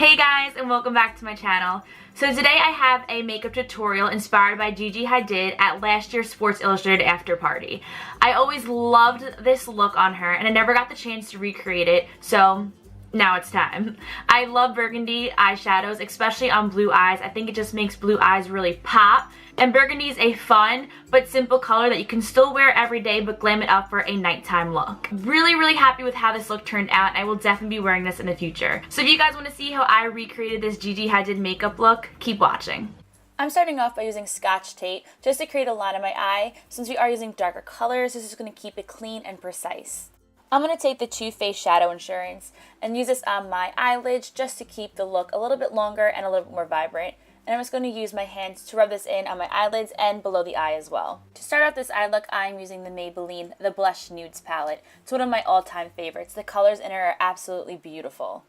Hey guys, and welcome back to my channel. So today I have a makeup tutorial inspired by Gigi Hadid at last year's Sports Illustrated after party. I always loved this look on her and I never got the chance to recreate it, so now it's time. I love burgundy eyeshadows, especially on blue eyes. I think it just makes blue eyes really pop. And burgundy is a fun but simple color that you can still wear every day but glam it up for a nighttime look. Really happy with how this look turned out, and I will definitely be wearing this in the future. So if you guys want to see how I recreated this Gigi Hadid makeup look, keep watching. I'm starting off by using Scotch tape just to create a line on my eye. Since we are using darker colors, this is going to keep it clean and precise. I'm going to take the Too Faced Shadow Insurance and use this on my eyelids just to keep the look a little bit longer and a little bit more vibrant. And I'm just going to use my hands to rub this in on my eyelids and below the eye as well. To start out this eye look, I'm using the Maybelline The Blush Nudes palette. It's one of my all-time favorites. The colors in it are absolutely beautiful.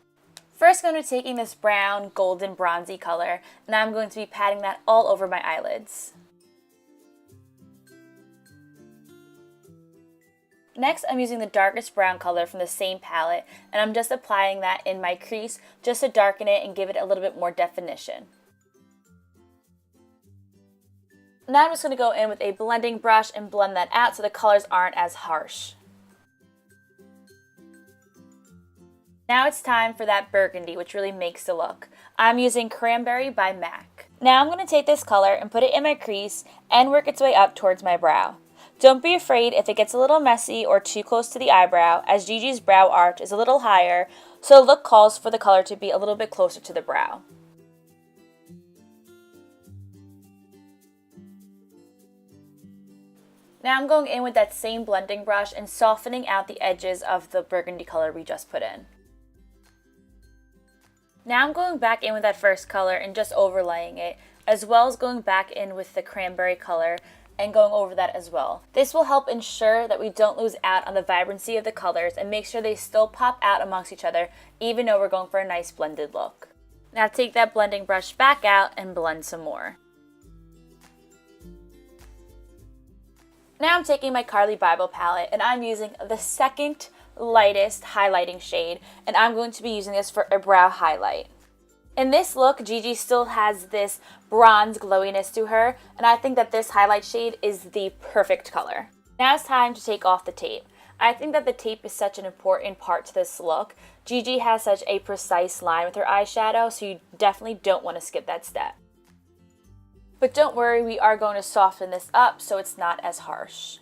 First, I'm going to be taking this brown, golden, bronzy color, and I'm going to be patting that all over my eyelids. Next, I'm using the darkest brown color from the same palette, and I'm just applying that in my crease just to darken it and give it a little bit more definition. Now I'm just going to go in with a blending brush and blend that out so the colors aren't as harsh. Now it's time for that burgundy, which really makes the look. I'm using Cranberry by MAC. Now I'm going to take this color and put it in my crease and work its way up towards my brow. Don't be afraid if it gets a little messy or too close to the eyebrow, as Gigi's brow arch is a little higher, so the look calls for the color to be a little bit closer to the brow. Now I'm going in with that same blending brush and softening out the edges of the burgundy color we just put in. Now I'm going back in with that first color and just overlaying it, as well as going back in with the cranberry color and going over that as well. This will help ensure that we don't lose out on the vibrancy of the colors and make sure they still pop out amongst each other, even though we're going for a nice blended look. Now take that blending brush back out and blend some more. Now I'm taking my Carly Bible palette and I'm using the second lightest highlighting shade, and I'm going to be using this for a brow highlight. In this look, Gigi still has this bronze glowiness to her, and I think that this highlight shade is the perfect color. Now it's time to take off the tape. I think that the tape is such an important part to this look. Gigi has such a precise line with her eyeshadow, so you definitely don't want to skip that step. But don't worry, we are going to soften this up so it's not as harsh.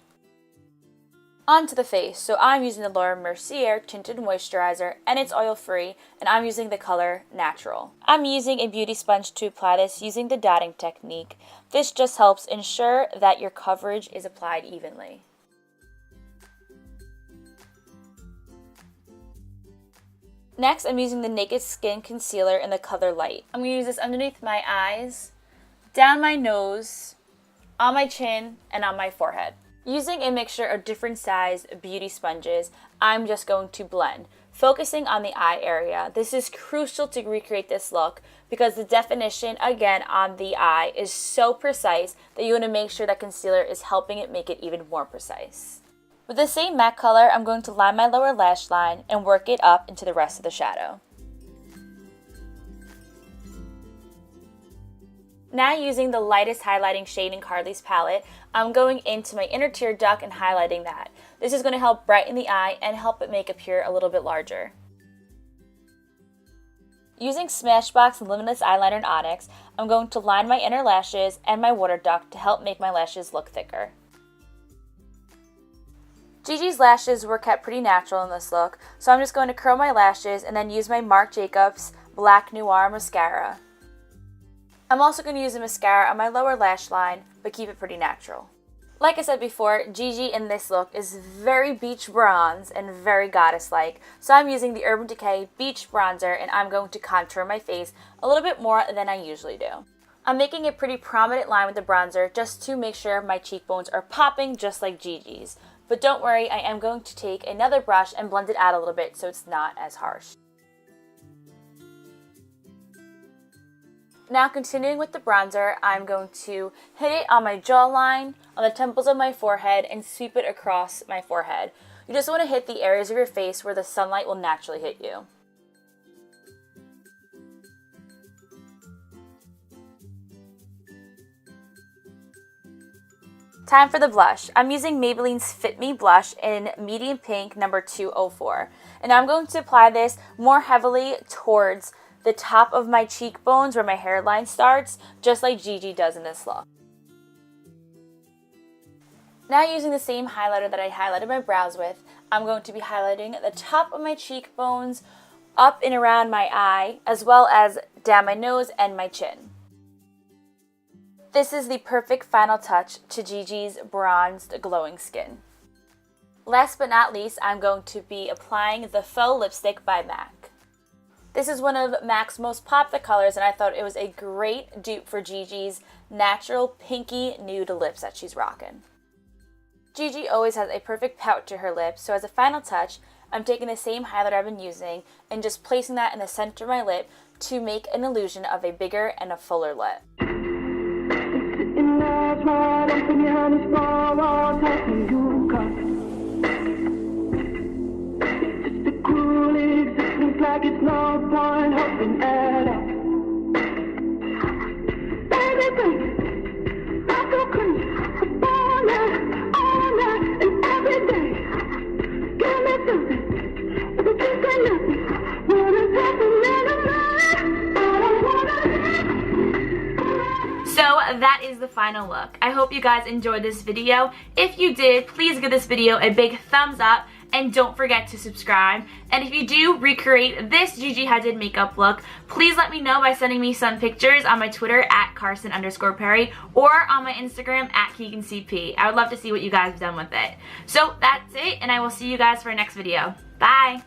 On to the face. So I'm using the Laura Mercier Tinted Moisturizer, and it's oil-free, and I'm using the color Natural. I'm using a beauty sponge to apply this using the dotting technique. This just helps ensure that your coverage is applied evenly. Next, I'm using the Naked Skin Concealer in the color Light. I'm going to use this underneath my eyes, down my nose, on my chin, and on my forehead. Using a mixture of different size beauty sponges, I'm just going to blend, focusing on the eye area. This is crucial to recreate this look because the definition, again, on the eye is so precise that you want to make sure that concealer is helping it make it even more precise. With the same MAC color, I'm going to line my lower lash line and work it up into the rest of the shadow. Now using the lightest highlighting shade in Carly's palette, I'm going into my inner tear duct and highlighting that. This is going to help brighten the eye and help it make it appear a little bit larger. Using Smashbox Luminous Eyeliner in Onyx, I'm going to line my inner lashes and my water duct to help make my lashes look thicker. Gigi's lashes were kept pretty natural in this look, so I'm just going to curl my lashes and then use my Marc Jacobs Black Noir Mascara. I'm also going to use a mascara on my lower lash line, but keep it pretty natural. Like I said before, Gigi in this look is very beach bronze and very goddess-like, so I'm using the Urban Decay Beach Bronzer and I'm going to contour my face a little bit more than I usually do. I'm making a pretty prominent line with the bronzer just to make sure my cheekbones are popping just like Gigi's. But don't worry, I am going to take another brush and blend it out a little bit so it's not as harsh. Now continuing with the bronzer, I'm going to hit it on my jawline, on the temples of my forehead, and sweep it across my forehead. You just want to hit the areas of your face where the sunlight will naturally hit you. Time for the blush. I'm using Maybelline's Fit Me blush in medium pink number 204. And I'm going to apply this more heavily towards the top of my cheekbones where my hairline starts, just like Gigi does in this look. Now using the same highlighter that I highlighted my brows with, I'm going to be highlighting the top of my cheekbones, up and around my eye, as well as down my nose and my chin. This is the perfect final touch to Gigi's bronzed, glowing skin. Last but not least, I'm going to be applying the Faux Lipstick by MAC. This is one of MAC's most popular colors, and I thought it was a great dupe for Gigi's natural pinky nude lips that she's rocking. Gigi always has a perfect pout to her lips, so as a final touch, I'm taking the same highlighter I've been using and just placing that in the center of my lip to make an illusion of a bigger and a fuller lip. So that is the final look. I hope you guys enjoyed this video. If you did, please give this video a big thumbs up and don't forget to subscribe. And if you do recreate this Gigi Hadid makeup look, please let me know by sending me some pictures on my Twitter at Carson_Perry or on my Instagram at KeeganCP. I would love to see what you guys have done with it. So that's it, and I will see you guys for our next video. Bye!